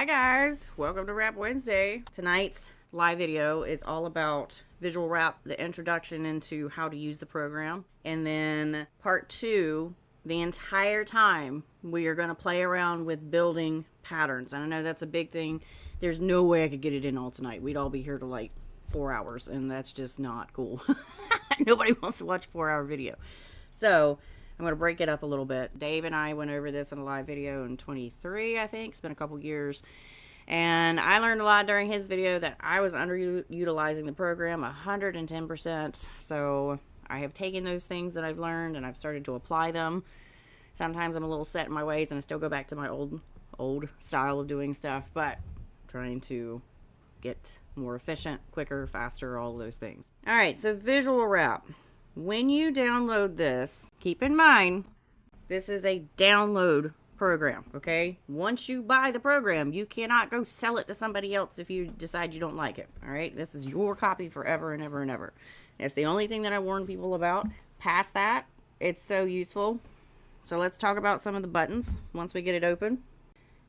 Hi guys, welcome to Wrap Wednesday. Tonight's live video is all about VisualWRAP, the introduction into how to use the program. And then part 2, the entire time we are going to play around with building patterns. And I know that's a big thing. There's no way I could get it in all tonight. We'd all be here to like 4 hours and that's just not cool. Nobody wants to watch a 4-hour video. So I'm going to break it up a little bit. Dave and I went over this in a live video in 23, I think. It's been a couple years. And I learned a lot during his video that I was underutilizing the program 110%. So I have taken those things that I've learned and I've started to apply them. Sometimes I'm a little set in my ways and I still go back to my old style of doing stuff, but trying to get more efficient, quicker, faster, all of those things. All right, so VisualWRAP. When you download this, keep in mind, this is a download program, okay? Once you buy the program, you cannot go sell it to somebody else if you decide you don't like it, all right? This is your copy forever and ever and ever. That's the only thing that I warn people about. Past that, it's so useful. So let's talk about some of the buttons once we get it open.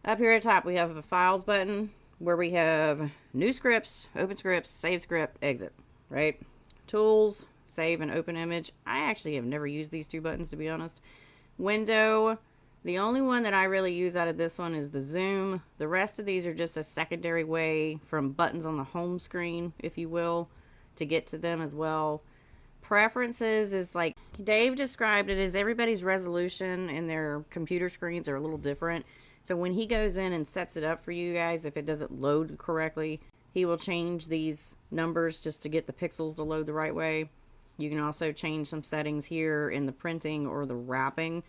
Up here at the top, we have a Files button where we have New Scripts, Open Scripts, Save Script, Exit, right? Tools, Save and Open Image. I actually have never used these two buttons, to be honest. Window. The only one that I really use out of this one is the zoom. The rest of these are just a secondary way from buttons on the home screen, if you will, to get to them as well. Preferences is like Dave described it as everybody's resolution and their computer screens are a little different. So when he goes in and sets it up for you guys, if it doesn't load correctly, he will change these numbers just to get the pixels to load the right way. You can also change some settings here in the printing or the wrapping.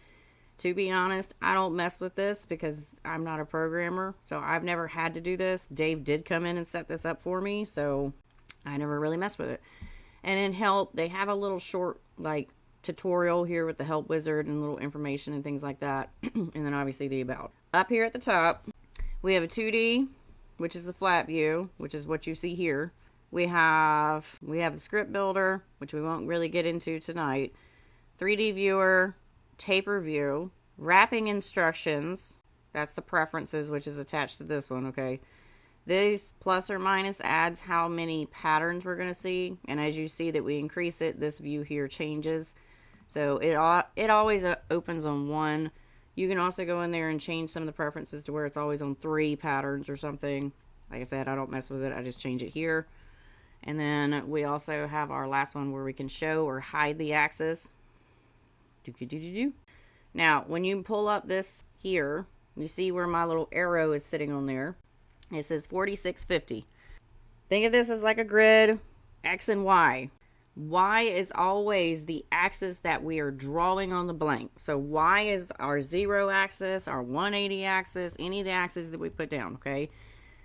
To be honest, I don't mess with this because I'm not a programmer, so I've never had to do this. Dave did come in and set this up for me, so I never really messed with it. And in help, they have a little short like tutorial here with the help wizard and little information and things like that. And then obviously the about. Up here at the top, we have a 2D, which is the flat view, which is what you see here. We have the script builder, which we won't really get into tonight. 3D viewer, taper view, wrapping instructions. That's the preferences, which is attached to this one, okay? This plus or minus adds how many patterns we're going to see. And as you see that we increase it, this view here changes. So it always opens on 1. You can also go in there and change some of the preferences to where it's always on 3 patterns or something. Like I said, I don't mess with it. I just change it here. And then we also have our last one where we can show or hide the axis. Now, when you pull up this here, you see where my little arrow is sitting on there. It says 4650. Think of this as like a grid, X and Y. Y is always the axis that we are drawing on the blank. So Y is our 0 axis, our 180 axis, any of the axes that we put down, okay?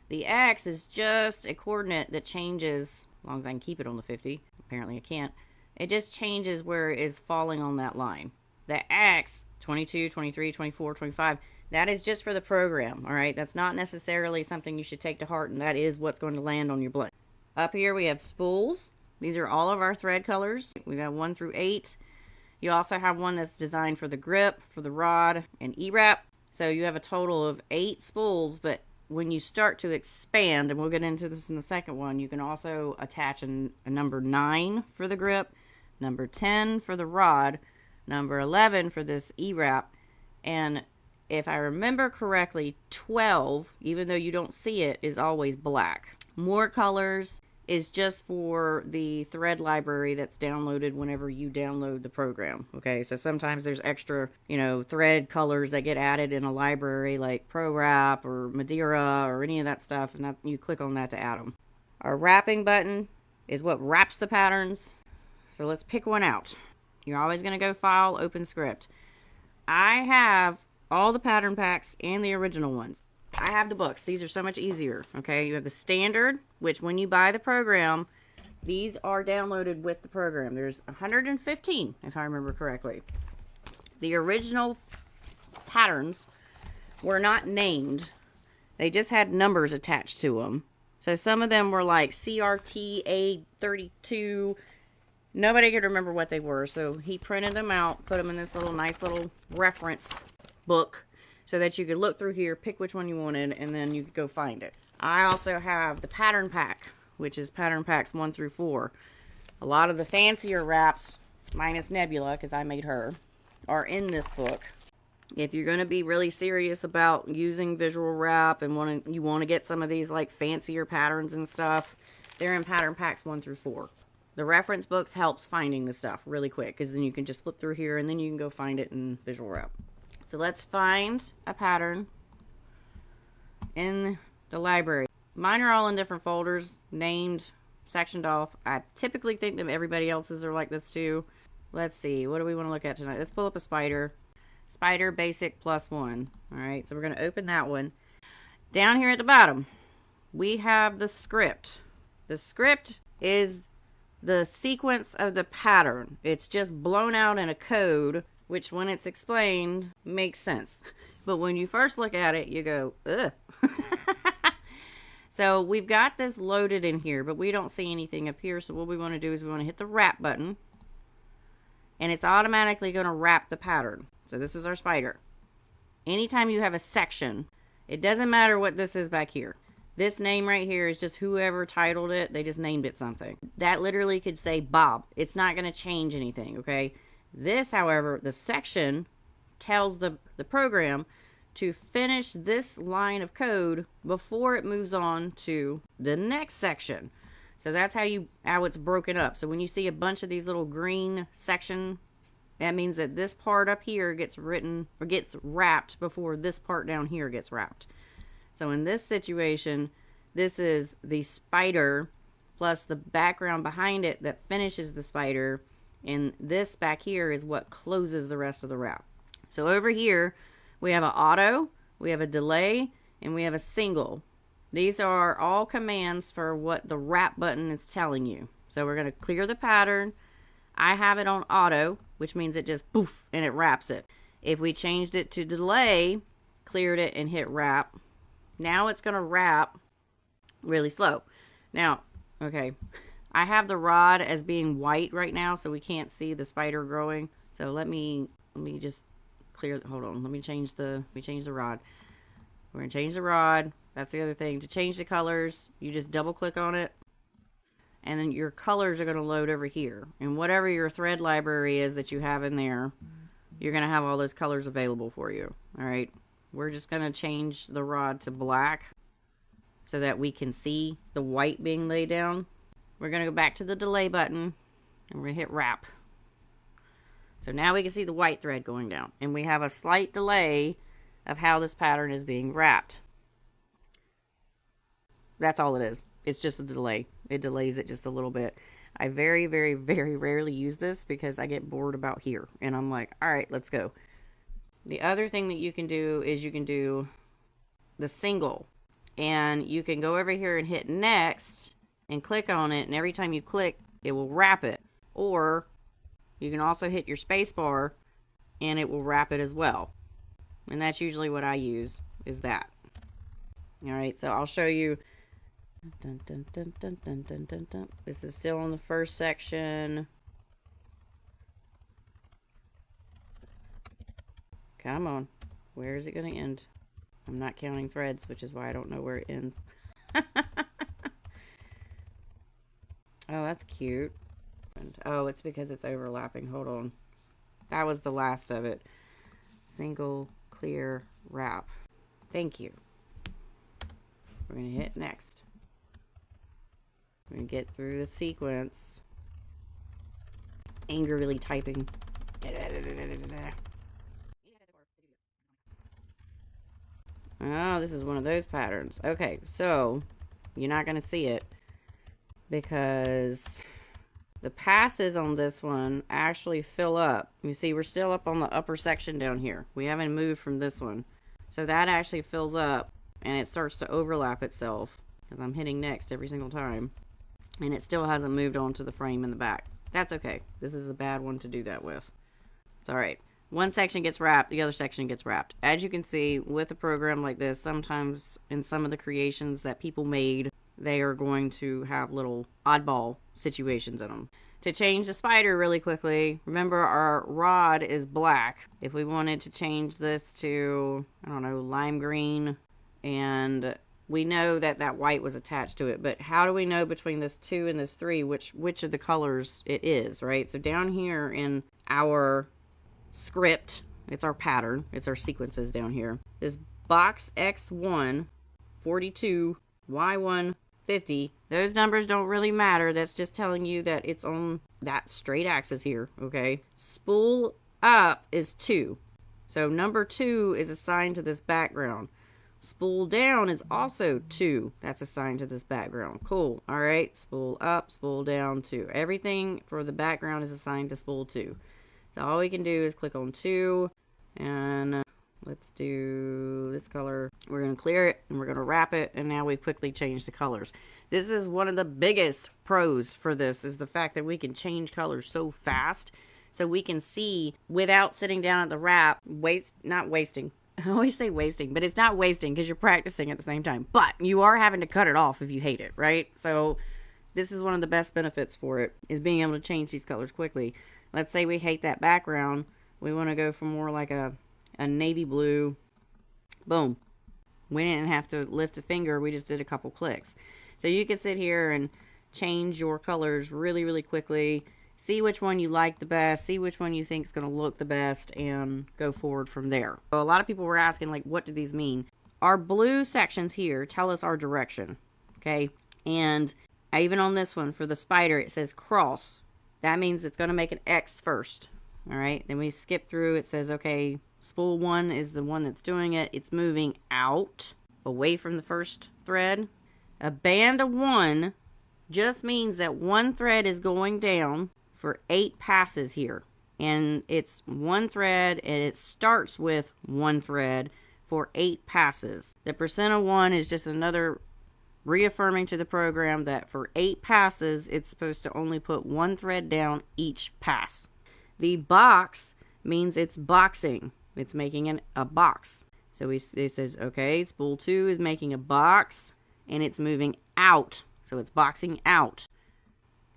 The X is just a coordinate that changes, as long as I can keep it on the 50. Apparently I can't. It just changes where it is falling on that line. The X, 22, 23, 24, 25, that is just for the program, all right? That's not necessarily something you should take to heart, and that is what's going to land on your blank. Up here we have spools. These are all of our thread colors. We got 1 through 8. You also have one that's designed for the grip, for the rod, and E-wrap. So you have a total of 8 spools, but when you start to expand, and we'll get into this in the second one, you can also attach a number 9 for the grip, number 10 for the rod, number 11 for this E-wrap, and if I remember correctly, 12, even though you don't see it, is always black. More colors is just for the thread library that's downloaded whenever you download the program. Okay, so sometimes there's extra, thread colors that get added in a library like ProWrap or Madeira or any of that stuff, and that you click on that to add them. Our wrapping button is what wraps the patterns. So let's pick one out. You're always going to go File, Open Script. I have all the pattern packs and the original ones. I have the books. These are so much easier, okay? You have the standard, which when you buy the program, these are downloaded with the program. There's 115, if I remember correctly. The original patterns were not named. They just had numbers attached to them. So some of them were like CRT A32. Nobody could remember what they were, so he printed them out, put them in this nice little reference book so that you could look through here, pick which one you wanted, and then you could go find it. I also have the pattern pack, which is pattern packs 1 through 4. A lot of the fancier wraps, minus Nebula, because I made her, are in this book. If you're going to be really serious about using VisualWRAP and you want to get some of these like fancier patterns and stuff, they're in pattern packs 1 through 4. The reference books helps finding the stuff really quick, because then you can just flip through here and then you can go find it in VisualWRAP. So let's find a pattern in the library. Mine are all in different folders, named, sectioned off. I typically think that everybody else's are like this too. Let's see, what do we want to look at tonight? Let's pull up a spider. Spider basic +1. Alright, so we're going to open that one. Down here at the bottom, we have the script. The script is the sequence of the pattern. It's just blown out in a code, which when it's explained makes sense. But when you first look at it, you go, ugh. So we've got this loaded in here, but we don't see anything up here. So what we want to do is we want to hit the wrap button, and it's automatically going to wrap the pattern. So this is our spider. Anytime you have a section, it doesn't matter what this is back here. This name right here is just whoever titled it. They just named it something. That literally could say Bob. It's not going to change anything, okay? This, however, the section tells the program to finish this line of code before it moves on to the next section. So that's how it's broken up. So when you see a bunch of these little green sections, that means that this part up here gets written or gets wrapped before this part down here gets wrapped. So in this situation, this is the spider plus the background behind it that finishes the spider, and this back here is what closes the rest of the wrap. So over here, we have an auto, we have a delay, and we have a single. These are all commands for what the wrap button is telling you. So we're going to clear the pattern. I have it on auto, which means it just poof and it wraps it. If we changed it to delay, cleared it and hit wrap, now it's going to wrap really slow. Now, okay, I have the rod as being white right now, so we can't see the spider growing. So let me just clear. Hold on. Let me change the rod. We're going to change the rod. That's the other thing. To change the colors, you just double click on it, and then your colors are going to load over here. And whatever your thread library is that you have in there, you're going to have all those colors available for you. All right. We're just going to change the rod to black so that we can see the white being laid down. We're going to go back to the delay button, and we're going to hit wrap. So now we can see the white thread going down, and we have a slight delay of how this pattern is being wrapped. That's all it is. It's just a delay. It delays it just a little bit. I very, very, very rarely use this because I get bored about here, and I'm like, all right, let's go. The other thing that you can do is you can do the single, and you can go over here and hit next and click on it, and every time you click, it will wrap it. Or you can also hit your space bar and it will wrap it as well. And that's usually what I use, is that. Alright, so I'll show you. Dun, dun, dun, dun, dun, dun, dun, dun. This is still in the first section. Come on. Where is it going to end? I'm not counting threads, which is why I don't know where it ends. Oh, that's cute. Oh, it's because it's overlapping. Hold on. That was the last of it. Single, clear, wrap. Thank you. We're going to hit next. We're going to get through the sequence. Angrily typing. Oh, this is one of those patterns. Okay, so you're not going to see it because the passes on this one actually fill up. You see, we're still up on the upper section down here. We haven't moved from this one. So that actually fills up and it starts to overlap itself because I'm hitting next every single time. And it still hasn't moved on to the frame in the back. That's okay. This is a bad one to do that with. It's alright. One section gets wrapped, the other section gets wrapped. As you can see, with a program like this, sometimes in some of the creations that people made, they are going to have little oddball situations in them. to change the spider really quickly, remember our rod is black. If we wanted to change this to, I don't know, lime green, and we know that that white was attached to it, but how do we know between this 2 and this 3 which of the colors it is, right? So down here in our script, it's our pattern, it's our sequences down here. This box X1, 42, Y1, 50, those numbers don't really matter. That's just telling you that it's on that straight axis here, okay? Spool up is 2. So number 2 is assigned to this background. Spool down is also 2. That's assigned to this background. Cool. All right. Spool up, spool down, 2. Everything for the background is assigned to spool 2. So all we can do is click on 2, and let's do this color. We're going to clear it, and we're going to wrap it, and now we've quickly changed the colors. This is one of the biggest pros for this, is the fact that we can change colors so fast, so we can see without sitting down at the wrap, not wasting. I always say wasting, but it's not wasting because you're practicing at the same time. But you are having to cut it off if you hate it, right? So this is one of the best benefits for it, is being able to change these colors quickly. Let's say we hate that background. We want to go for more like a navy blue. Boom. We didn't have to lift a finger. We just did a couple clicks. So you can sit here and change your colors really, really quickly. See which one you like the best, see which one you think is going to look the best, and go forward from there. So a lot of people were asking, like, what do these mean? Our blue sections here tell us our direction, okay? And even on this one, for the spider, it says cross. That means it's going to make an X first, all right? Then we skip through. It says, okay, spool 1 is the one that's doing it. It's moving out, away from the first thread. A band of 1 just means that one thread is going down for 8 passes here, and it's one thread, and it starts with one thread for 8 passes. The percent of 1 is just another reaffirming to the program that for 8 passes it's supposed to only put one thread down each pass. The box means it's boxing. It's making a box. So it says, okay, spool 2 is making a box, and it's moving out, so it's boxing out.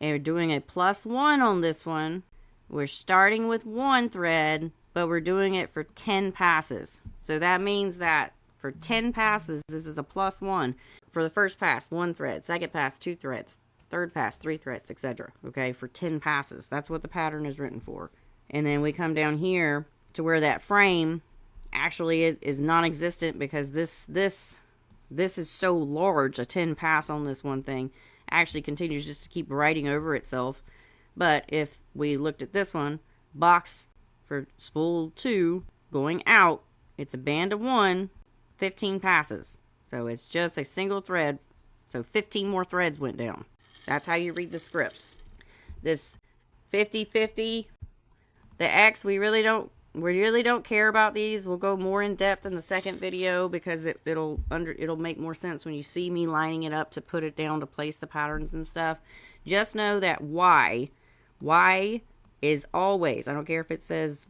And we're doing a +1 on this one. We're starting with 1 thread, but we're doing it for 10 passes. So that means that for 10 passes, this is a +1. For the first pass, 1 thread. Second pass, 2 threads. Third pass, 3 threads, etc. Okay, for 10 passes. That's what the pattern is written for. And then we come down here to where that frame actually is non-existent, because this is so large. A 10 pass on this one thing actually continues just to keep writing over itself. But if we looked at this one, box for spool 2 going out, it's a band of 1, 15 passes. So it's just a single thread. So 15 more threads went down. That's how you read the scripts. This 50-50, the X, we really don't care about these. We'll go more in depth in the second video, because it'll make more sense when you see me lining it up to put it down to place the patterns and stuff. Just know that Y is always, I don't care if it says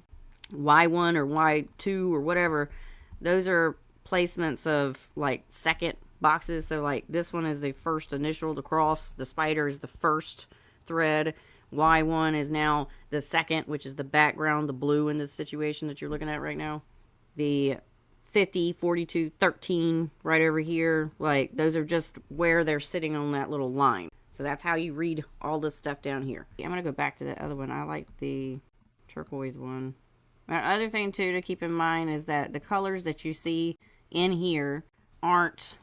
Y1 or Y2 or whatever, those are placements of like second boxes. So like this one is the first initial, the cross, the spider is the first thread. Y1 is now the second, which is the background, the blue in this situation that you're looking at right now. The 50, 42, 13 right over here, like those are just where they're sitting on that little line. So that's how you read all this stuff down here. I'm going to go back to the other one. I like the turquoise one. Another thing too to keep in mind is that the colors that you see in here aren't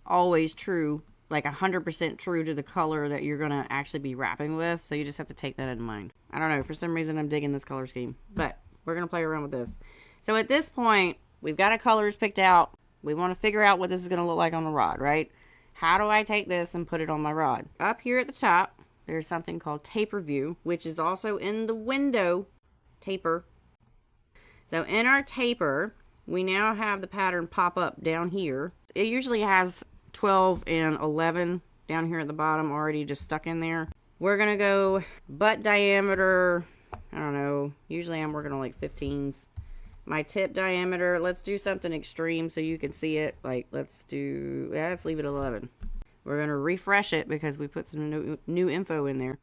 always true, like 100% true to the color that you're going to actually be wrapping with. So you just have to take that in mind. I don't know, for some reason I'm digging this color scheme, but we're going to play around with this. So at this point, we've got our colors picked out. We want to figure out what this is going to look like on the rod, right? How do I take this and put it on my rod? Up here at the top, there's something called taper view, which is also in the window taper. So in our taper, we now have the pattern pop up down here. It usually has 12 and 11 down here at the bottom already just stuck in there. We're going to go butt diameter, I don't know, usually I'm working on like 15s. My tip diameter, let's do something extreme so you can see it. Like let's leave it 11. We're going to refresh it because we put some new info in there.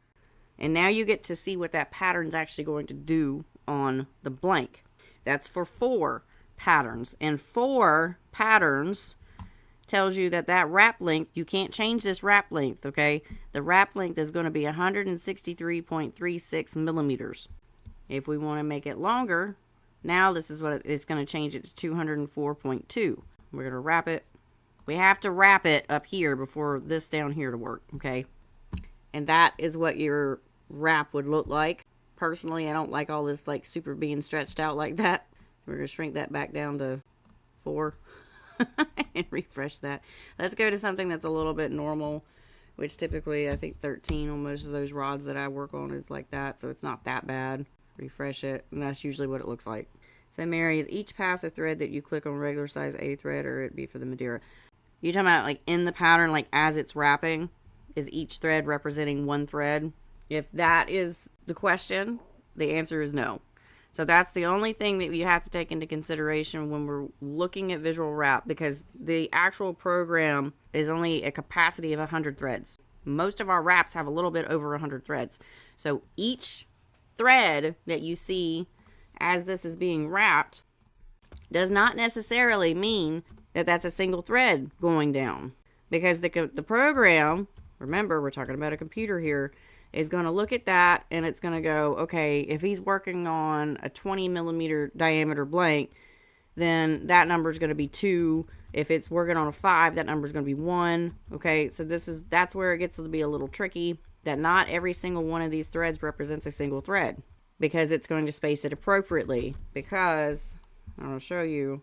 And now you get to see what that pattern is actually going to do on the blank. That's for 4 patterns. And 4 patterns tells you that that wrap length, you can't change this wrap length, okay? The wrap length is going to be 163.36 millimeters. If we want to make it longer, now this is what it's going to change it to 204.2. We're going to wrap it. We have to wrap it up here before this down here to work, okay? And that is what your wrap would look like. Personally, I don't like all this like super being stretched out like that. We're going to shrink that back down to 4 and refresh that. Let's go to something that's a little bit normal, which typically I think 13 on most of those rods that I work on is like that, so it's not that bad. Refresh it, and that's usually what it looks like. So Mary, is each pass a thread that you click on regular size A thread, or it'd be for the Madeira? You talking about like in the pattern, like as it's wrapping, is each thread representing one thread? If that is the question, the answer is no. So that's the only thing that you have to take into consideration when we're looking at VisualWRAP, because the actual program is only a capacity of 100 threads. Most of our wraps have a little bit over 100 threads. So each thread that you see as this is being wrapped does not necessarily mean that that's a single thread going down, because the program, remember we're talking about a computer here, is going to look at that and it's going to go, okay, if he's working on a 20 millimeter diameter blank, then that number is going to be 2. If it's working on a 5, that number is going to be 1. Okay, so that's where it gets to be a little tricky, that not every single one of these threads represents a single thread, because it's going to space it appropriately. Because I'll show you,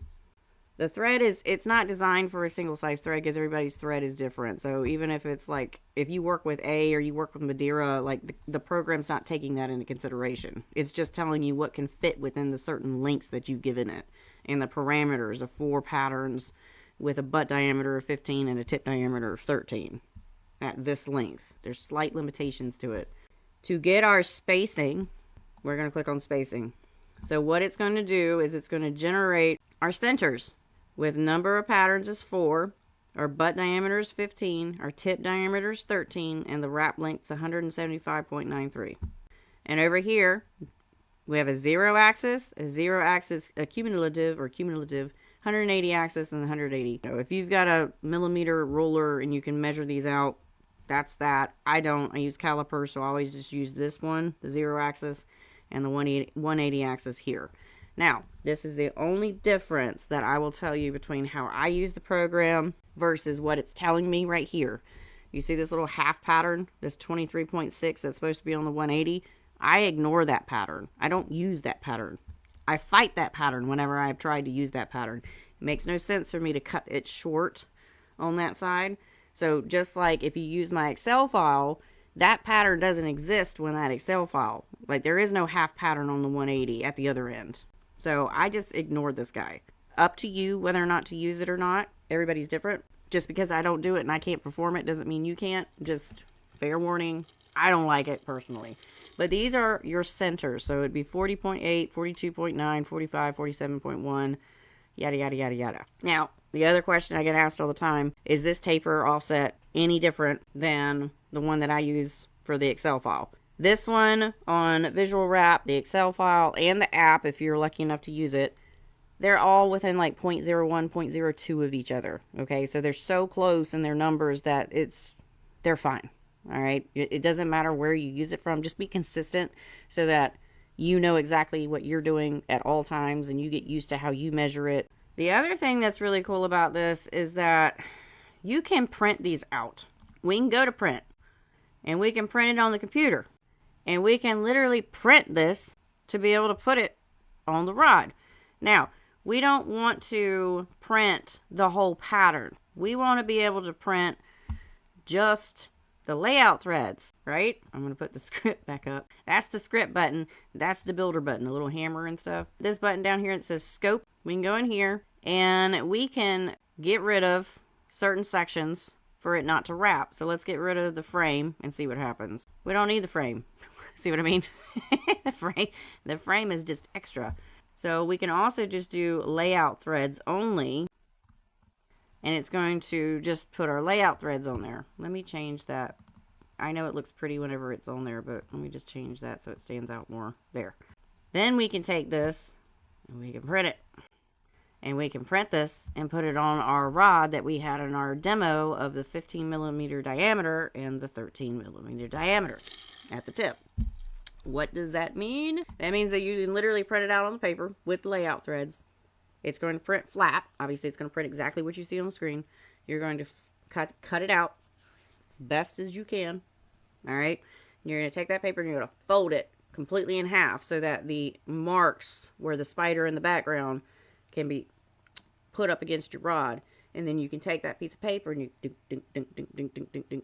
the thread it's not designed for a single size thread, because everybody's thread is different. So even if it's like, if you work with A or you work with Madeira, like the program's not taking that into consideration. It's just telling you what can fit within the certain lengths that you've given it, and the parameters of 4 patterns with a butt diameter of 15 and a tip diameter of 13 at this length. There's slight limitations to it. To get our spacing, we're going to click on spacing. So what it's going to do is it's going to generate our centers with number of patterns is 4, our butt diameter is 15, our tip diameter is 13, and the wrap length is 175.93. And over here, we have a 0 axis, a cumulative, 180 axis, and 180. So if you've got a millimeter ruler and you can measure these out, that's that. I don't. I use caliper, so I always just use this one, the 0 axis, and the 180 axis here. Now, this is the only difference that I will tell you between how I use the program versus what it's telling me right here. You see this little half pattern, this 23.6 that's supposed to be on the 180? I ignore that pattern. I don't use that pattern. I fight that pattern whenever I've tried to use that pattern. It makes no sense for me to cut it short on that side. So just like if you use my Excel file, that pattern doesn't exist when that Excel file. Like there is no half pattern on the 180 at the other end. So I just ignored this guy. Up to you whether or not to use it or not. Everybody's different. Just because I don't do it and I can't perform it doesn't mean you can't. Just fair warning. I don't like it personally. But these are your centers. So it'd be 40.8, 42.9, 45, 47.1, yada, yada, yada, yada. Now, the other question I get asked all the time, is this taper offset any different than the one that I use for the Excel file? This one on VisualWRAP, the Excel file, and the app, if you're lucky enough to use it, they're all within like 0.01, 0.02 of each other. Okay, so they're so close in their numbers that they're fine. All right, it doesn't matter where you use it from. Just be consistent so that you know exactly what you're doing at all times and you get used to how you measure it. The other thing that's really cool about this is that you can print these out. We can go to print and we can print it on the computer, and we can literally print this to be able to put it on the rod. Now, we don't want to print the whole pattern. We want to be able to print just the layout threads, right? I'm going to put the script back up. That's the script button. That's the builder button, the little hammer and stuff. This button down here, it says scope. We can go in here and we can get rid of certain sections for it not to wrap. So let's get rid of the frame and see what happens. We don't need the frame. See what I mean? The frame is just extra. So we can also just do layout threads only. And it's going to just put our layout threads on there. Let me change that I know it looks pretty whenever it's on there, but let me just change that so it stands out more. There. Then we can take this and we can print it. And we can print this and put it on our rod that we had in our demo of the 15 millimeter diameter and the 13 millimeter diameter at the tip. What does that mean? That means that you can literally print it out on the paper with layout threads. It's going to print flat. Obviously, it's going to print exactly what you see on the screen. You're going to cut it out as best as you can. All right? You're going to take that paper and you're going to fold it completely in half so that the marks where the spider in the background can be put up against your rod, and then you can take that piece of paper and you ding, ding, ding, ding, ding, ding, ding, ding.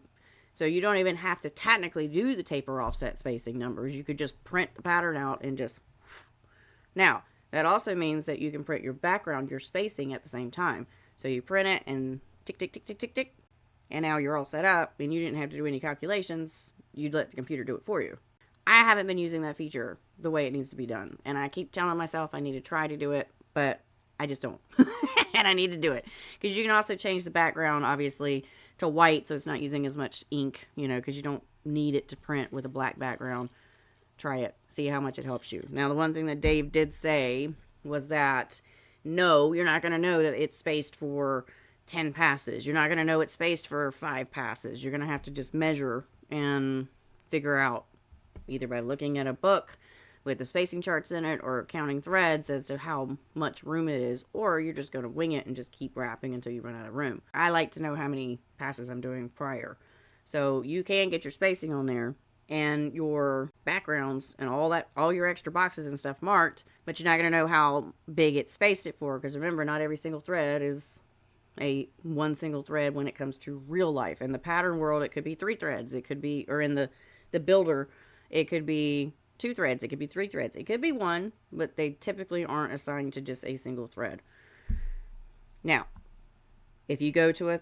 So you don't even have to technically do the taper offset spacing numbers. You could just print the pattern out and just. Now that also means that you can print your background, your spacing at the same time. So you print it and tick, tick, tick, tick, tick, tick, and now you're all set up, and you didn't have to do any calculations. You'd let the computer do it for you. I haven't been using that feature the way it needs to be done, and I keep telling myself I need to try to do it, but I just don't. And I need to do it. Because you can also change the background, obviously, to white so it's not using as much ink, you know, because you don't need it to print with a black background. Try it. See how much it helps you. Now, the one thing that Dave did say was that, no, you're not going to know that it's spaced for 10 passes. You're not going to know it's spaced for 5 passes. You're going to have to just measure and figure out, either by looking at a book with the spacing charts in it or counting threads as to how much room it is, or you're just going to wing it and just keep wrapping until you run out of room. I like to know how many passes I'm doing prior. So you can get your spacing on there and your backgrounds and all your extra boxes and stuff marked, but you're not going to know how big it's spaced it for, because remember, not every single thread is one single thread when it comes to real life. In the pattern world, it could be 3 threads. It could be, or in the builder, it could be 2 threads, it could be 3 threads, it could be 1, but they typically aren't assigned to just a single thread. Now, if you go to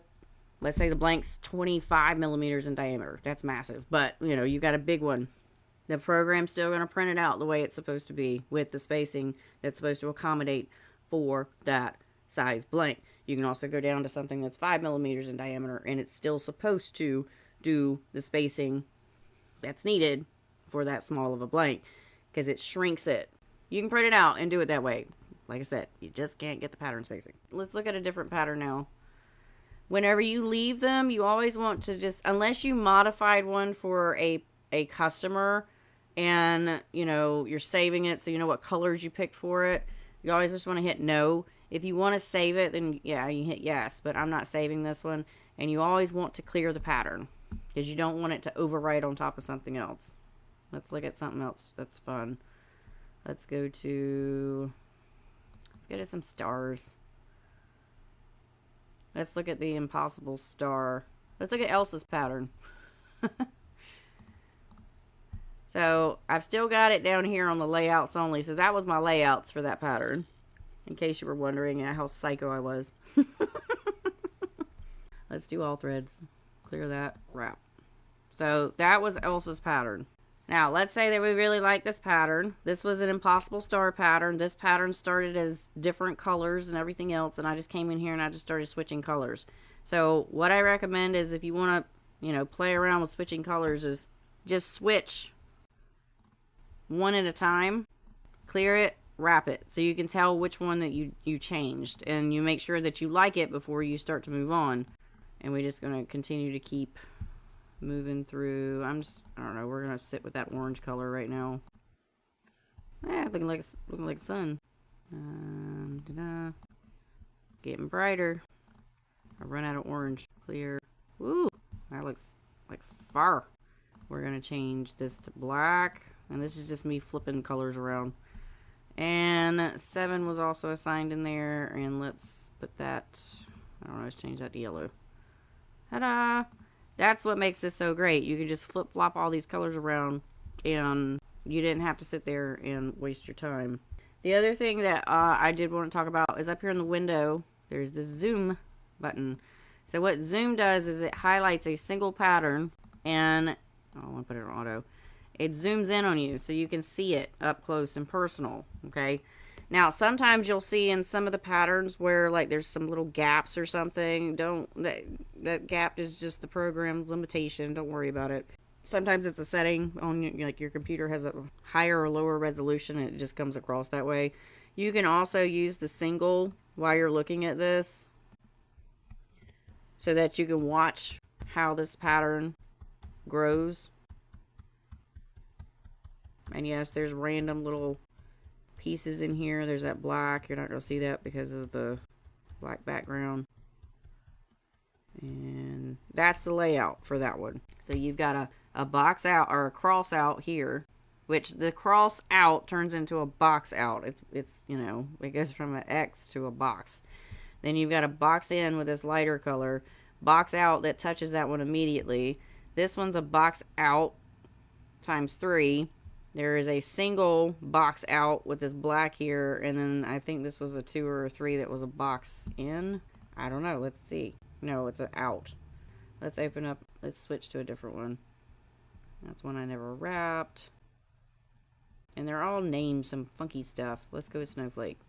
let's say the blank's 25 millimeters in diameter, that's massive, but you know, you got a big one. The program's still going to print it out the way it's supposed to be with the spacing that's supposed to accommodate for that size blank. You can also go down to something that's 5 millimeters in diameter, and it's still supposed to do the spacing that's needed for that small of a blank, because it shrinks it. You can print it out and do it that way. Like I said, you just can't get the pattern spacing. Let's look at a different pattern now. Whenever you leave them, you always want to just, unless you modified one for a customer and, you know, you're saving it so you know what colors you picked for it, you always just want to hit no. If you want to save it, then yeah, you hit yes, but I'm not saving this one. And you always want to clear the pattern, because you don't want it to overwrite on top of something else. Let's look at something else that's fun. Let's go to some stars. Let's look at the impossible star. Let's look at Elsa's pattern. So I've still got it down here on the layouts only. So that was my layouts for that pattern, in case you were wondering how psycho I was. Let's do all threads. Clear that. Wrap. So that was Elsa's pattern. Now, let's say that we really like this pattern. This was an impossible star pattern. This pattern started as different colors and everything else, and I just came in here and I just started switching colors. So what I recommend is, if you want to, you know, play around with switching colors, is just switch one at a time, clear it, wrap it, so you can tell which one that you changed, and you make sure that you like it before you start to move on. And we're just going to continue to keep moving through. I don't know, we're gonna sit with that orange color right now. Looking like sun. Getting brighter. I run out of orange. Clear. Ooh, that looks like fire. We're gonna change this to black, and this is just me flipping colors around. And 7 was also assigned in there, and let's put that, I don't know, let's change that to yellow. Ta-da! That's what makes this so great. You can just flip-flop all these colors around, and you didn't have to sit there and waste your time. The other thing that I did want to talk about is up here in the window, there's this zoom button. So what zoom does is it highlights a single pattern, and I want to put it on auto. It zooms in on you so you can see it up close and personal, okay? Now, sometimes you'll see in some of the patterns where, like, there's some little gaps or something. That gap is just the program's limitation. Don't worry about it. Sometimes it's a setting on like your computer has a higher or lower resolution and it just comes across that way. You can also use the single while you're looking at this so that you can watch how this pattern grows. And yes, there's random little pieces in here. There's that black. You're not going to see that because of the black background. And that's the layout for that one. So you've got a box out or a cross out here, which the cross out turns into a box out. It's you know, it goes from an X to a box. Then you've got a box in with this lighter color, box out that touches that one immediately. This one's a box out times 3. There is a single box out with this black here, and then I think this was a 2 or a 3 that was a box in. I don't know. Let's see. No, it's an out. Let's open up. Let's switch to a different one. That's one I never wrapped. And they're all named some funky stuff. Let's go with Snowflake.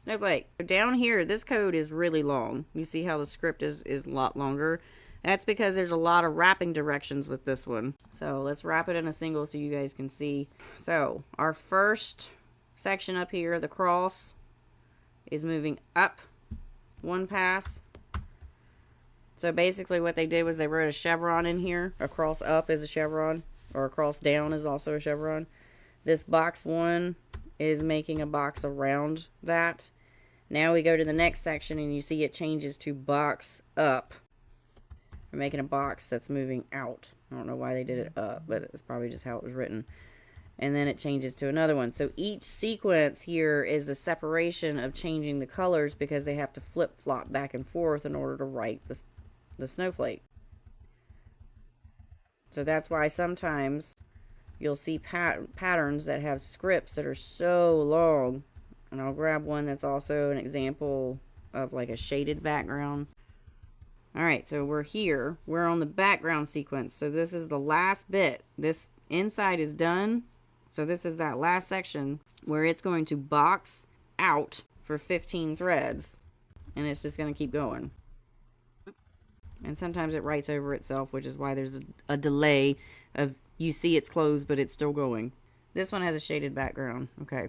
Snowflake. Down here, this code is really long. You see how the script is a lot longer. That's because there's a lot of wrapping directions with this one. So let's wrap it in a single so you guys can see. So our first section up here, the cross, is moving up one pass. So basically what they did was they wrote a chevron in here. A cross up is a chevron, or a cross down is also a chevron. This box 1 is making a box around that. Now we go to the next section and you see it changes to box up. We're making a box that's moving out. I don't know why they did it up, but it's probably just how it was written. And then it changes to another one. So each sequence here is a separation of changing the colors because they have to flip-flop back and forth in order to write the snowflake. So that's why sometimes you'll see patterns that have scripts that are so long. And I'll grab one that's also an example of like a shaded background. Alright, so we're here. We're on the background sequence. So this is the last bit. This inside is done. So this is that last section where it's going to box out for 15 threads. And it's just going to keep going. And sometimes it writes over itself, which is why there's a delay of you see it's closed, but it's still going. This one has a shaded background. Okay.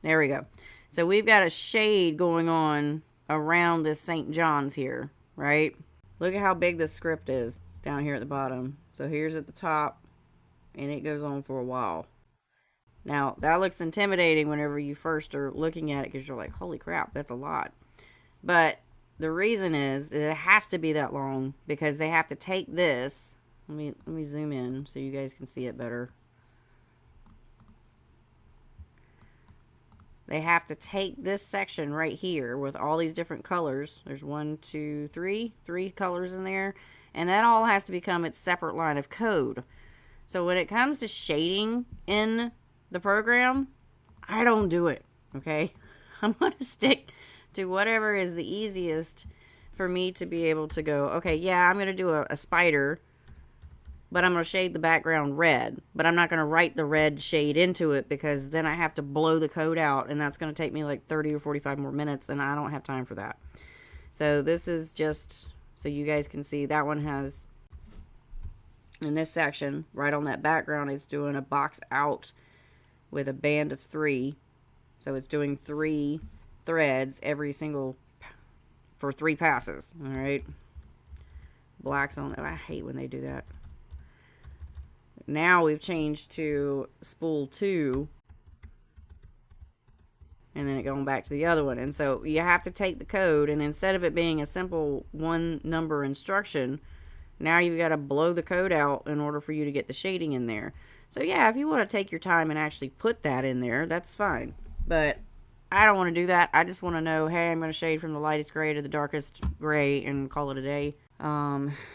There we go. So we've got a shade going on around this St. John's here, right? Look at how big this script is down here at the bottom. So here's at the top, and it goes on for a while. Now, that looks intimidating whenever you first are looking at it because you're like, holy crap, that's a lot. But the reason is it has to be that long because they have to take this. Let me zoom in so you guys can see it better. They have to take this section right here with all these different colors. There's 1, 2, 3 colors in there. And that all has to become its separate line of code. So when it comes to shading in the program, I don't do it, okay? I'm going to stick to whatever is the easiest for me to be able to go, okay, yeah, I'm going to do a spider, but I'm going to shade the background red. But I'm not going to write the red shade into it because then I have to blow the code out, and that's going to take me like 30 or 45 more minutes, and I don't have time for that. So this is just so you guys can see that one has, in this section, right on that background, it's doing a box out with a band of 3. So it's doing 3 threads every single for 3 passes. All right. Black's on. I hate when they do that. Now we've changed to spool 2. And then it going back to the other one. And so you have to take the code, and instead of it being a simple 1 number instruction, now you've got to blow the code out in order for you to get the shading in there. So yeah, if you want to take your time and actually put that in there, that's fine. But I don't want to do that. I just want to know, hey, I'm going to shade from the lightest gray to the darkest gray and call it a day.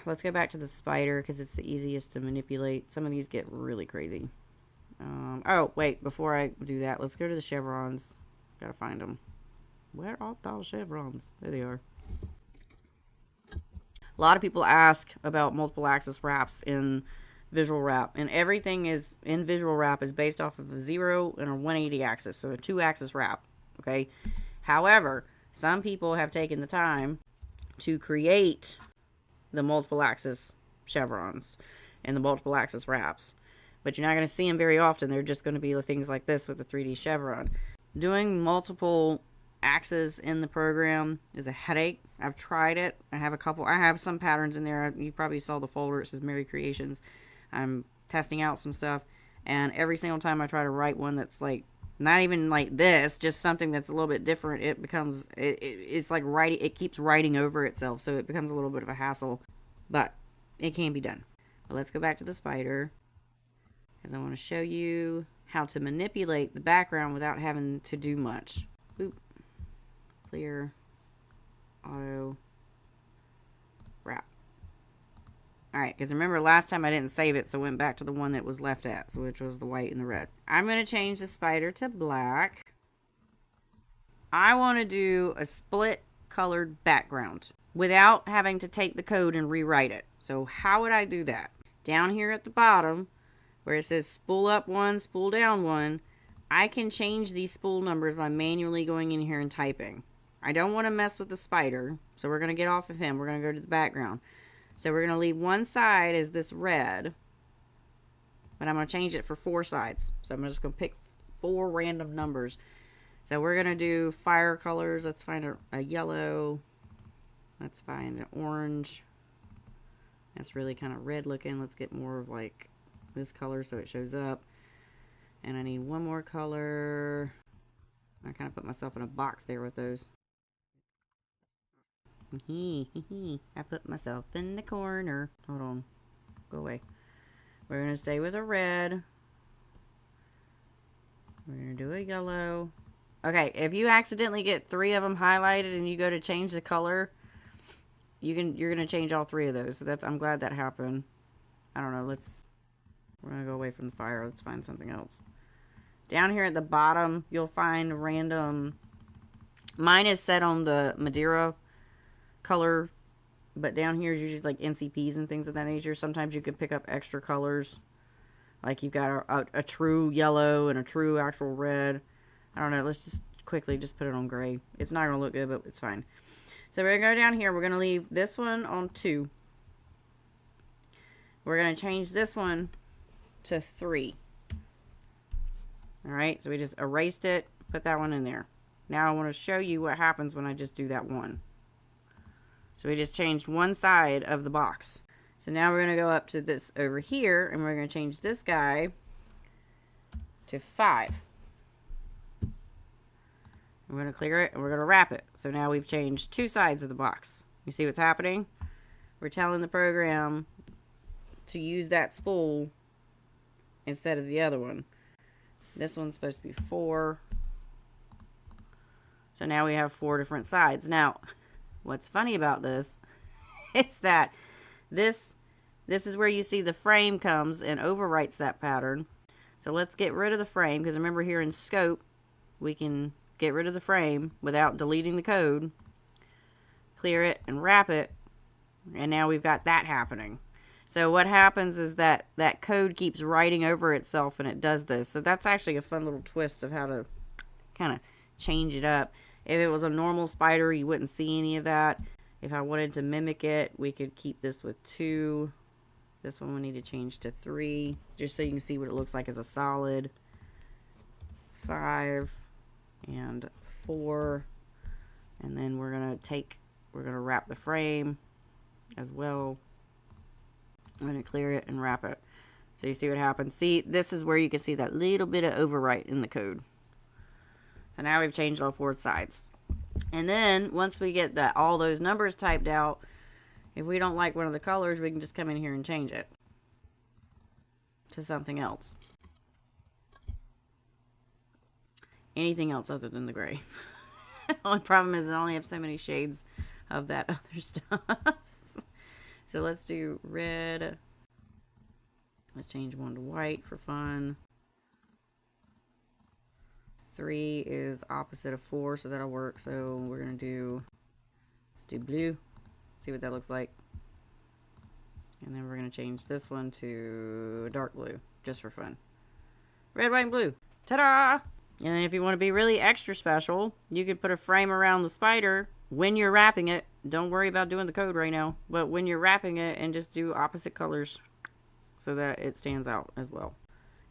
Let's go back to the spider because it's the easiest to manipulate. Some of these get really crazy. Oh, wait, before I do that, let's go to the chevrons. Gotta find them. Where are those chevrons? There they are. A lot of people ask about multiple axis wraps in VisualWRAP, and everything is in VisualWRAP is based off of a 0 and a 180 axis, so a 2-axis wrap. Okay. However, some people have taken the time to create the multiple axis chevrons. in the multiple axis wraps. But you're not going to see them very often. They're just going to be things like this with the 3D chevron. Doing multiple axes in the program is a headache. I've tried it. I have some patterns in there. You probably saw the folder. It says Merry Creations. I'm testing out some stuff. And every single time I try to write one that's like, not even like this, just something that's a little bit different, it becomes, it's like writing, it keeps writing over itself. So it becomes a little bit of a hassle. But it can be done. But let's go back to the spider, because I want to show you how to manipulate the background without having to do much. Boop. Clear. Auto. Wrap. Alright, because remember last time I didn't save it, so I went back to the one that was left at, so which was the white and the red. I'm going to change the spider to black. I want to do a split colored background without having to take the code and rewrite it. So how would I do that? Down here at the bottom, where it says spool up one, spool down one, I can change these spool numbers by manually going in here and typing. I don't want to mess with the spider, so we're going to get off of him. We're going to go to the background. So we're going to leave one side as this red, but I'm going to change it for 4 sides. So I'm just going to pick 4 random numbers. So we're going to do fire colors. Let's find a yellow. Let's find an orange. That's really kind of red looking. Let's get more of like this color so it shows up. And I need one more color. I kind of put myself in a box there with those. I put myself in the corner. Hold on. Go away. We're going to stay with a red. We're going to do a yellow. Okay, if you accidentally get 3 of them highlighted and you go to change the color, you're going to change all 3 of those. So I'm glad that happened. I don't know. We're going to go away from the fire. Let's find something else. Down here at the bottom, you'll find random. Mine is set on the Madeira color, but down here is usually like NCPs and things of that nature. Sometimes you can pick up extra colors, like you've got a true yellow and a true actual red. I don't know. Let's just quickly just put it on gray. It's not going to look good, but it's fine. So we're going to go down here. We're going to leave this one on 2. We're going to change this one to 3. Alright, so we just erased it, put that one in there. Now I want to show you what happens when I just do that one. So we just changed one side of the box. So now we're going to go up to this over here, and we're going to change this guy to 5. We're going to clear it, and we're going to wrap it. So now we've changed 2 sides of the box. You see what's happening? We're telling the program to use that spool instead of the other one. This one's supposed to be 4. So now we have 4 different sides. Now, what's funny about this is that this is where you see the frame comes and overwrites that pattern. So let's get rid of the frame, because remember here in scope, we can get rid of the frame without deleting the code. Clear it and wrap it. And now we've got that happening. So what happens is that code keeps writing over itself, and it does this. So that's actually a fun little twist of how to kind of change it up. If it was a normal spider, you wouldn't see any of that. If I wanted to mimic it, we could keep this with 2. This one we need to change to 3, just so you can see what it looks like as a solid. 5 and 4. And then we're going to wrap the frame as well. I'm going to clear it and wrap it. So you see what happens. See, this is where you can see that little bit of overwrite in the code. So now we've changed all 4 sides. And then once we get all those numbers typed out, if we don't like one of the colors, we can just come in here and change it to something else. Anything else other than the gray. The only problem is I only have so many shades of that other stuff. So let's do red. Let's change 1 to white for fun. 3 is opposite of 4, so that'll work. So we're going to let's do blue. See what that looks like. And then we're going to change this one to dark blue, just for fun. Red, white, and blue. Ta-da! And then if you want to be really extra special, you could put a frame around the spider when you're wrapping it. Don't worry about doing the code right now. But when you're wrapping it, and just do opposite colors. so that it stands out as well.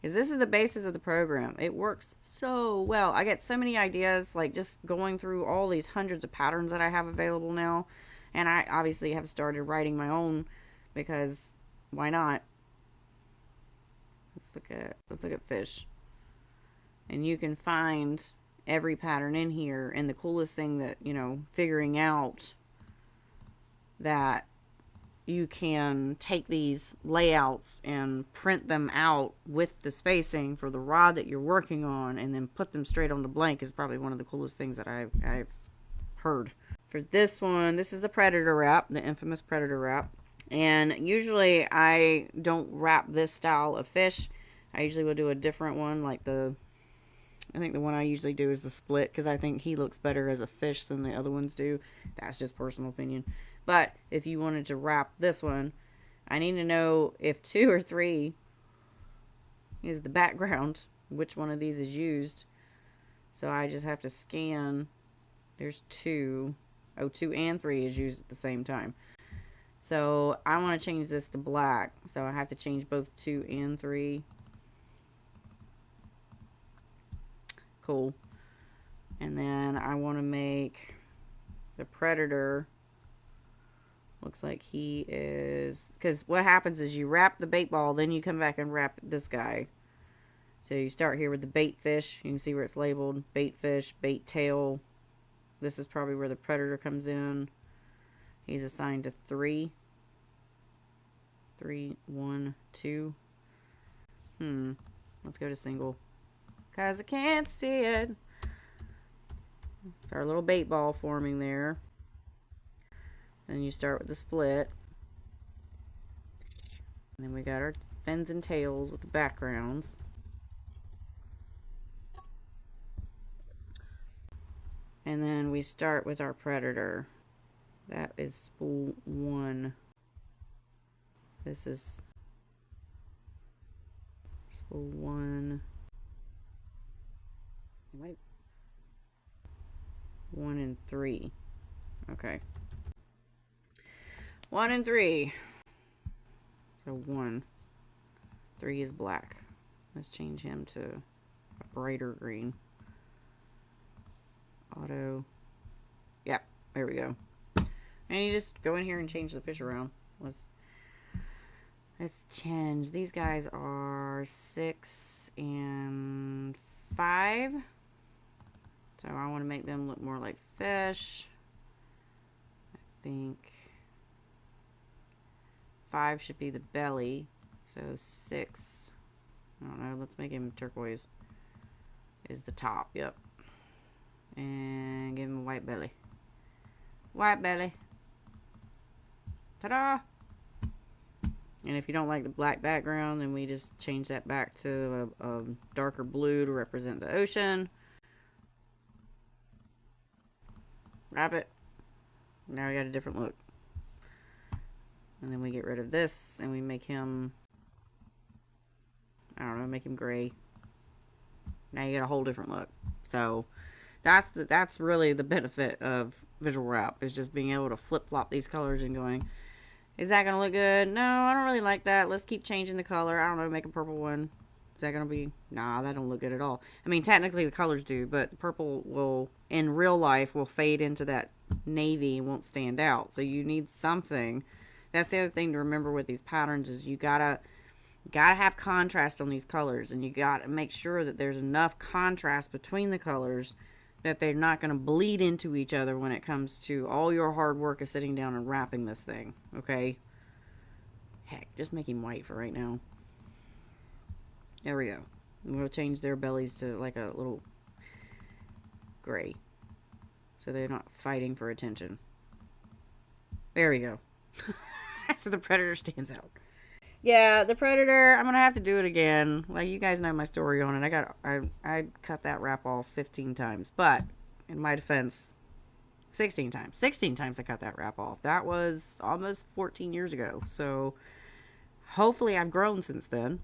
Because this is the basis of the program. It works so well. I get so many ideas, like just going through all these hundreds of patterns that I have available now. And I obviously have started writing my own, because why not? Let's look at fish. And you can find every pattern in here. And the coolest thing that, you know, figuring out that you can take these layouts and print them out with the spacing for the rod that you're working on and then put them straight on the blank is probably one of the coolest things that I've heard. For this one, this is the Predator wrap, the infamous Predator wrap. And usually I don't wrap this style of fish. I usually will do a different one, like I think the one I usually do is the split, because I think he looks better as a fish than the other ones do. That's just personal opinion. But if you wanted to wrap this one, I need to know if 2 or 3 is the background, which one of these is used. So I just have to scan. There's 2. Oh, 2 and 3 is used at the same time. So I want to change this to black. So I have to change both 2 and 3. Cool. And then I want to make the Predator. Looks like he is, because what happens is you wrap the bait ball, then you come back and wrap this guy. So you start here with the bait fish. You can see where it's labeled bait fish, bait tail. This is probably where the Predator comes in. He's assigned to 3. 3, 1, 2. Let's go to single, because I can't see it. It's our little bait ball forming there. Then you start with the split. And then we got our fins and tails with the backgrounds. And then we start with our Predator. That is spool 1. This is spool 1. Wait. 1 and 3. Okay. 1 and 3. So 1. 3 is black. Let's change him to a brighter green. Auto. Yep, there we go. And you just go in here and change the fish around. Let's change. These guys are 6 and 5. So I want to make them look more like fish. I think 5 should be the belly. So 6, I don't know, let's make him turquoise, is the top. Yep. And give him a white belly. White belly. Ta-da! And if you don't like the black background, then we just change that back to a darker blue to represent the ocean. Wrap it. Now we got a different look. And then we get rid of this and we make him, I don't know, make him gray. Now you got a whole different look. So that's really the benefit of VisualWRAP, is just being able to flip-flop these colors and going, is that going to look good? No, I don't really like that. Let's keep changing the color. I don't know, make a purple one. Is that going to be, nah, that don't look good at all. I mean, technically the colors do, but purple will, in real life, will fade into that navy and won't stand out. So you need something. That's the other thing to remember with these patterns, is you gotta have contrast on these colors, and you gotta make sure that there's enough contrast between the colors that they're not going to bleed into each other when it comes to all your hard work of sitting down and wrapping this thing. Okay? Heck, just make him white for right now. There we go. We'll change their bellies to like a little gray, so they're not fighting for attention. There we go. So the Predator stands out. Yeah, the Predator, I'm going to have to do it again. Like, you guys know my story on it. I cut that wrap off 15 times. But, in my defense, 16 times. 16 times I cut that wrap off. That was almost 14 years ago. So, hopefully I've grown since then.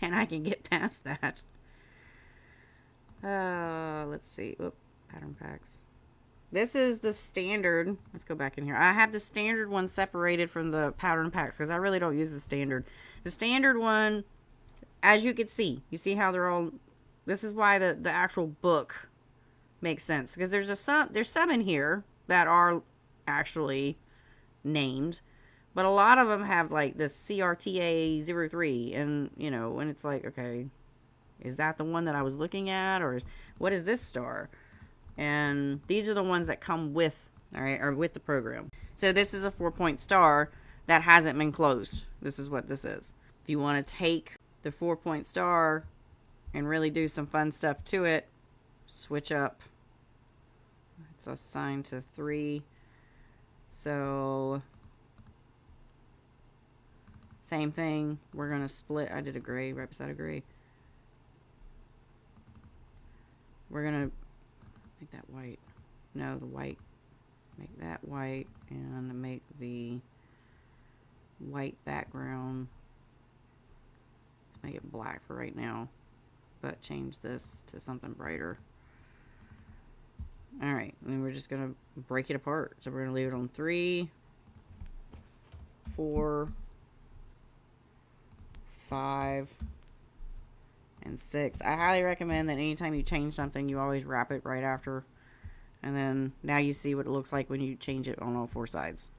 And I can get past that. Let's see. Oop, pattern packs. this is the standard. Let's go back in here. I have the standard one separated from the pattern packs because I really don't use the standard. The standard one, as you can see, you see how they're all, this is why the actual book makes sense, because there's some in here that are actually named, but a lot of them have like the CRTA03, and you know, and it's like, okay, is that the one that I was looking at, or what is this star? And these are the ones that come with, all right, or with the program. So this is a 4-point star that hasn't been closed. This is what this is. If you want to take the 4-point star and really do some fun stuff to it, switch up. It's assigned to 3. So same thing. We're going to split. I did a gray right beside a gray. We're going to make that white. No, the white. Make that white and make the white background. Make it black for right now, but change this to something brighter. Alright, and then we're just going to break it apart. So we're going to leave it on 3, 4, 5, and 6. I highly recommend that anytime you change something, you always wrap it right after. And then now you see what it looks like when you change it on all 4 sides.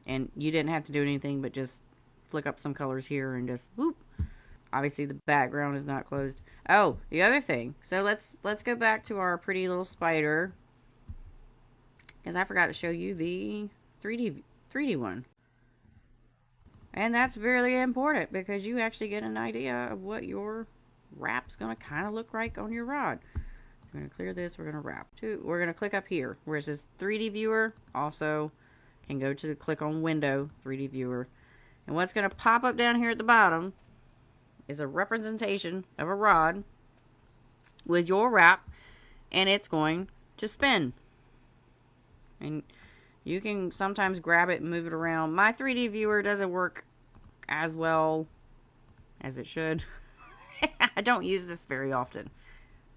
And you didn't have to do anything but just flick up some colors here and just whoop. Obviously the background is not closed. Oh, the other thing. So let's go back to our pretty little spider, because I forgot to show you the 3D one. And that's very important because you actually get an idea of what your wrap's going to kind of look like on your rod. So we're going to clear this. We're going to wrap. We're going to click up here where it says 3D viewer. Also can go to click on window 3D viewer. And what's going to pop up down here at the bottom is a representation of a rod with your wrap, and it's going to spin. And you can sometimes grab it and move it around. My 3D viewer doesn't work as well as it should. I don't use this very often.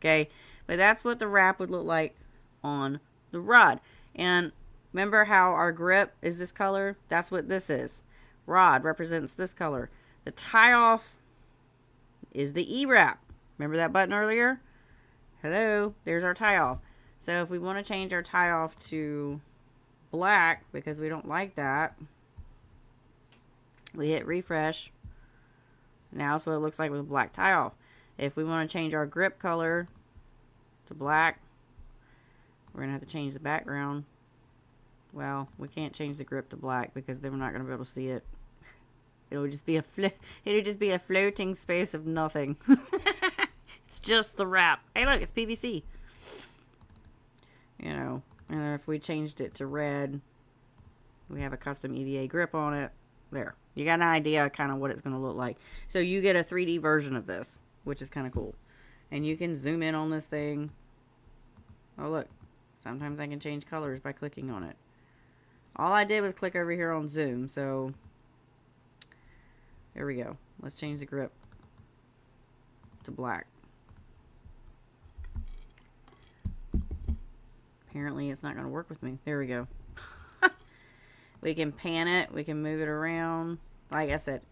Okay, but that's what the wrap would look like on the rod. And remember how our grip is this color? That's what this is. Rod represents this color. The tie off is the E-wrap. Remember that button earlier? Hello, there's our tie off. So if we want to change our tie off to black because we don't like that, we hit refresh. Now that's what it looks like with a black tie off. If we want to change our grip color to black, we're going to have to change the background. Well, we can't change the grip to black because then we're not going to be able to see it. It'll just be a floating space of nothing. It's just the wrap. Hey, look, it's PVC. You know, and if we changed it to red, we have a custom EVA grip on it. There. You got an idea kind of what it's going to look like. So you get a 3D version of this, which is kind of cool. And you can zoom in on this thing. Oh, look. Sometimes I can change colors by clicking on it. All I did was click over here on zoom, so there we go. Let's change the grip to black. Apparently it's not going to work with me. There we go. We can pan it. We can move it around. Like I said,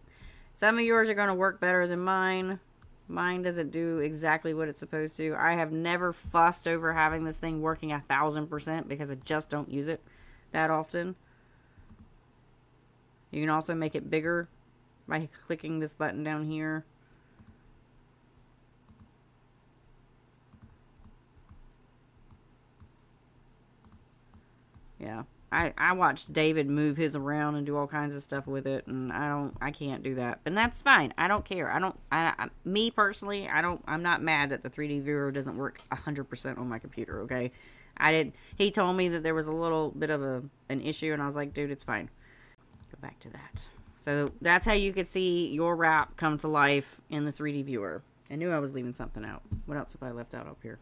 some of yours are going to work better than mine. Mine doesn't do exactly what it's supposed to. I have never fussed over having this thing working 1000% because I just don't use it that often. You can also make it bigger by clicking this button down here. Yeah, I watched David move his around and do all kinds of stuff with it, and I can't do that. And that's fine. I don't care. Me personally, I'm not mad that the 3D viewer doesn't work 100% on my computer, okay? He told me that there was a little bit of an issue, and I was like, dude, it's fine. Go back to that. So that's how you could see your wrap come to life in the 3D viewer. I knew I was leaving something out. What else have I left out up here?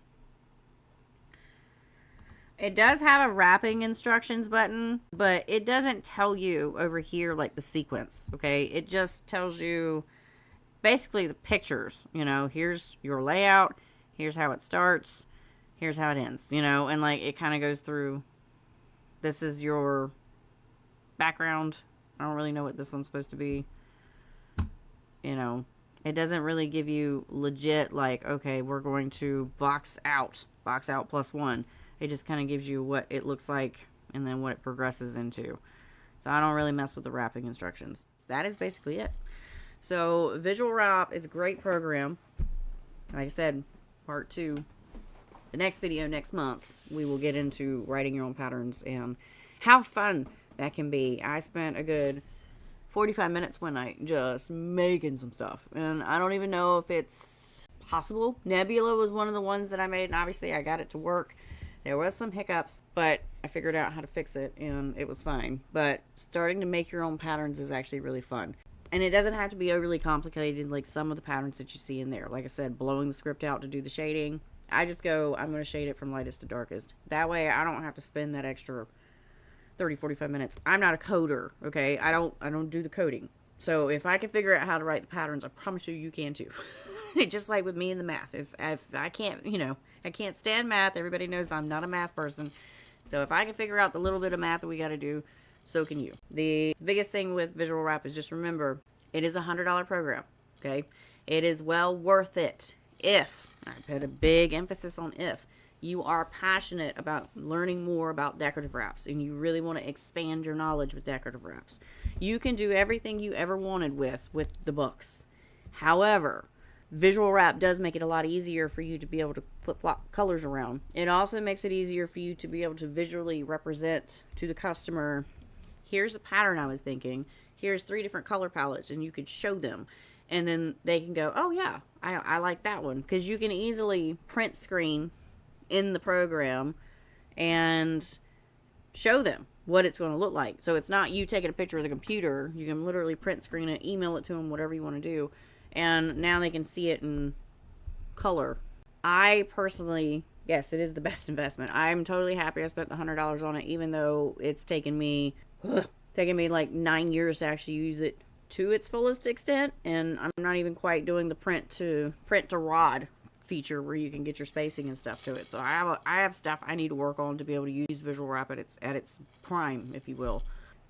It does have a wrapping instructions button, but it doesn't tell you over here like the sequence, okay? It just tells you basically the pictures, you know, here's your layout, here's how it starts, here's how it ends, you know, and like it kind of goes through This is your background. I don't really know what this one's supposed to be. You know, it doesn't really give you legit, like, okay, we're going to box out +1. It just kind of gives you what it looks like and then what it progresses into. So I don't really mess with the wrapping instructions. That is basically it. So VisualWRAP is a great program. Like I said, part 2. The next video next month, we will get into writing your own patterns and how fun that can be. I spent a good 45 minutes one night just making some stuff, and I don't even know if it's possible. Nebula was one of the ones that I made, and obviously I got it to work. There was some hiccups, but I figured out how to fix it, and it was fine. But starting to make your own patterns is actually really fun. And it doesn't have to be overly complicated like some of the patterns that you see in there. Like I said, blowing the script out to do the shading. I just go, I'm going to shade it from lightest to darkest. That way I don't have to spend that extra 30-45 minutes. I'm not a coder, okay? I don't do the coding. So if I can figure out how to write the patterns, I promise you can too. Just like with me and the math. If I can't, I can't stand math. Everybody knows I'm not a math person. So if I can figure out the little bit of math that we got to do, so can you. The biggest thing with VisualWRAP is just remember, it is a $100 program, okay? It is well worth it if, I put a big emphasis on if, you are passionate about learning more about decorative wraps and you really want to expand your knowledge with decorative wraps. You can do everything you ever wanted with the books. However, VisualWRAP does make it a lot easier for you to be able to flip-flop colors around. It also makes it easier for you to be able to visually represent to the customer, here's a pattern I was thinking, here's 3 different color palettes, and you could show them. And then they can go, oh yeah, I like that one. Because you can easily print screen in the program and show them what it's going to look like. So it's not you taking a picture of the computer. You can literally print screen it, email it to them, whatever you want to do. And now they can see it in color. I personally, yes, it is the best investment. I'm totally happy I spent the $100 on it, even though it's taken me like 9 years to actually use it to its fullest extent. And I'm not even quite doing the print to rod feature where you can get your spacing and stuff to it. So I have stuff I need to work on to be able to use VisualWRAP at its prime, if you will.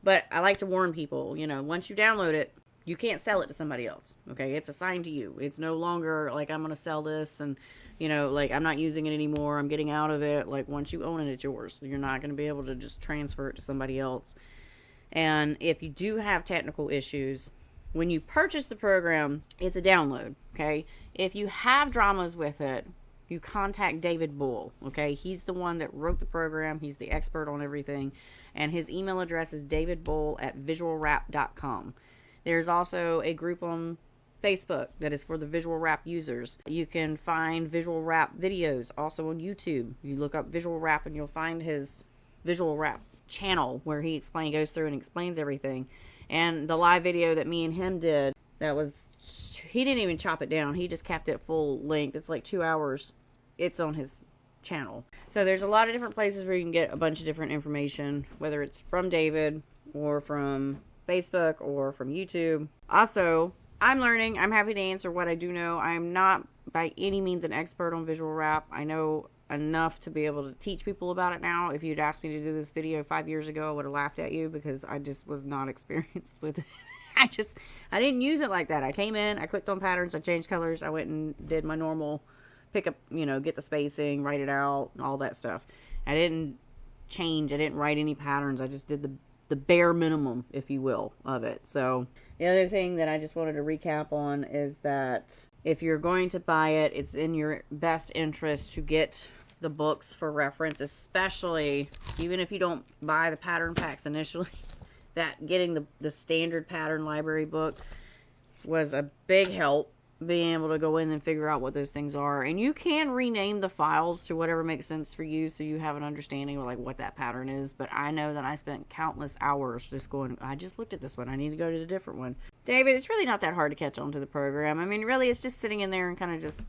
But I like to warn people, once you download it, you can't sell it to somebody else, okay? It's assigned to you. It's no longer like I'm going to sell this and, like I'm not using it anymore. I'm getting out of it. Like once you own it, it's yours. You're not going to be able to just transfer it to somebody else. And if you do have technical issues, when you purchase the program, it's a download, okay? If you have dramas with it, you contact David Bull, okay? He's the one that wrote the program. He's the expert on everything. And his email address is davidbull@visualwrap.com. There's also a group on Facebook that is for the VisualWRAP users. You can find VisualWRAP videos also on YouTube. You look up VisualWRAP and you'll find his VisualWRAP channel where he goes through and explains everything. And the live video that me and him did, he didn't even chop it down. He just kept it full length. It's like 2 hours. It's on his channel. So there's a lot of different places where you can get a bunch of different information, whether it's from David or from Facebook or from YouTube. Also, I'm learning. I'm happy to answer what I do know. I'm not by any means an expert on VisualWRAP. I know enough to be able to teach people about it now. If you'd asked me to do this video 5 years ago, I would have laughed at you because I just was not experienced with it. I didn't use it like that. I came in, I clicked on patterns, I changed colors, I went and did my normal pick up, get the spacing, write it out, all that stuff. I didn't write any patterns. I just did the bare minimum, if you will, of it. So the other thing that I just wanted to recap on is that if you're going to buy it, it's in your best interest to get the books for reference, especially even if you don't buy the pattern packs initially. That getting the standard pattern library book was a big help, being able to go in and figure out what those things are. And you can rename the files to whatever makes sense for you so you have an understanding of like what that pattern is. But I know that I spent countless hours just going, I just looked at this one, I need to go to the different one. David, it's really not that hard to catch on to the program. I mean, really, it's just sitting in there and kind of just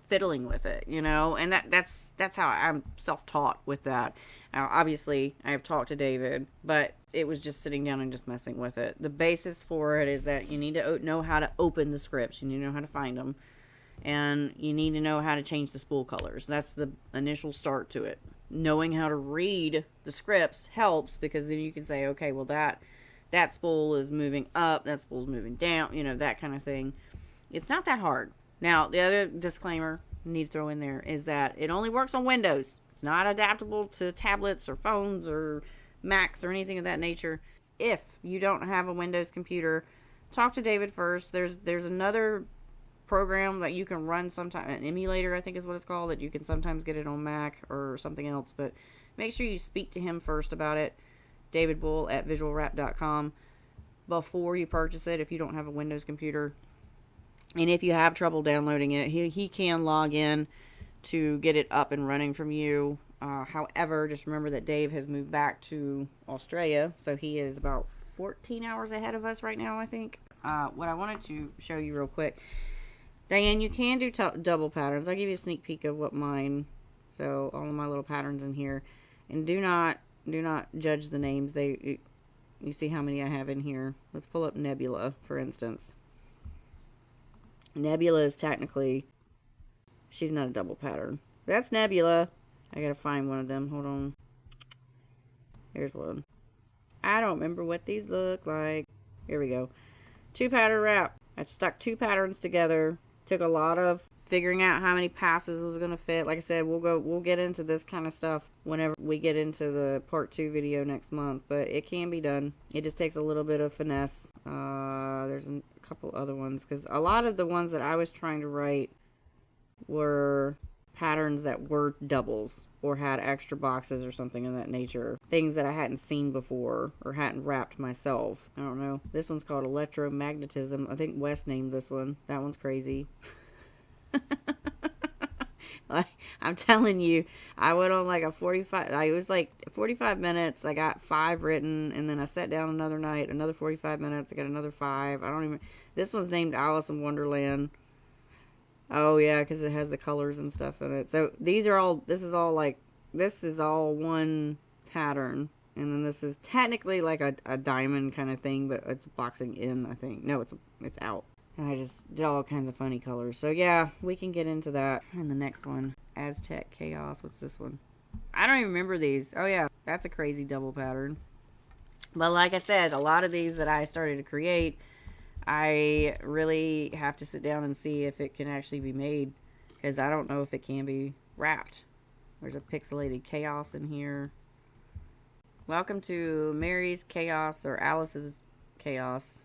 fiddling with it, and that's how I'm self-taught with that. Now, obviously, I have talked to David, but it was just sitting down and just messing with it. The basis for it is that you need to know how to open the scripts. You need to know how to find them. And you need to know how to change the spool colors. That's the initial start to it. Knowing how to read the scripts helps, because then you can say, okay, well that spool is moving up, that spool is moving down, you know, that kind of thing. It's not that hard. Now, the other disclaimer I need to throw in there is that it only works on Windows. It's not adaptable to tablets or phones or Macs or anything of that nature. If you don't have a Windows computer, talk to David first. There's another program that you can run sometime, an emulator I think is what it's called, that you can sometimes get it on Mac or something else, but make sure you speak to him first about it, David Bull at VisualWRAP.com, before you purchase it if you don't have a Windows computer. And if you have trouble downloading it, he can log in to get it up and running from you. However, just remember that Dave has moved back to Australia, so he is about 14 hours ahead of us right now, I think. What I wanted to show you real quick, Diane, you can do double patterns. I'll give you a sneak peek of what mine, so all of my little patterns in here. And do not judge the names. You see how many I have in here. Let's pull up Nebula, for instance. Nebula is technically, she's not a double pattern. That's Nebula. I gotta find one of them. Hold on. Here's one. I don't remember what these look like. Here we go. 2-pattern wrap. I stuck 2 patterns together. Took a lot of figuring out how many passes was going to fit. Like I said, we'll get into this kind of stuff whenever we get into the part 2 video next month, but it can be done. It just takes a little bit of finesse. There's a couple other ones, because a lot of the ones that I was trying to write were patterns that were doubles or had extra boxes or something of that nature. Things that I hadn't seen before or hadn't wrapped myself. I don't know. This one's called Electromagnetism. I think Wes named this one. That one's crazy. Like, I'm telling you, I went on like a 45, it was like 45 minutes. I got 5 written, and then I sat down another night, another 45 minutes. I got another 5. I don't even, this one's named Alice in Wonderland. Oh yeah, because it has the colors and stuff in it. So these are all, this is all one pattern. And then this is technically like a diamond kind of thing, but it's boxing in, I think. No, it's out. And I just did all kinds of funny colors. So yeah, we can get into that. And the next one, Aztec Chaos. What's this one? I don't even remember these. Oh yeah, that's a crazy double pattern. But like I said, a lot of these that I started to create, I really have to sit down and see if it can actually be made, because I don't know if it can be wrapped. There's a pixelated chaos in here. Welcome to Mary's Chaos, or Alice's Chaos.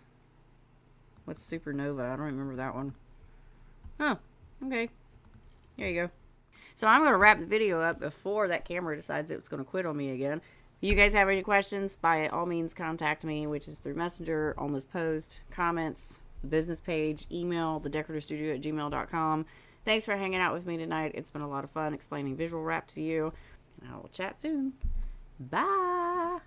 What's Supernova? I don't remember that one. Huh. Okay. There you go. So I'm going to wrap the video up before that camera decides it's going to quit on me again. If you guys have any questions, by all means contact me, which is through Messenger, on this post, comments, the business page, email, thedecoratorstudio@gmail.com. Thanks for hanging out with me tonight. It's been a lot of fun explaining VisualWRAP to you. And I will chat soon. Bye!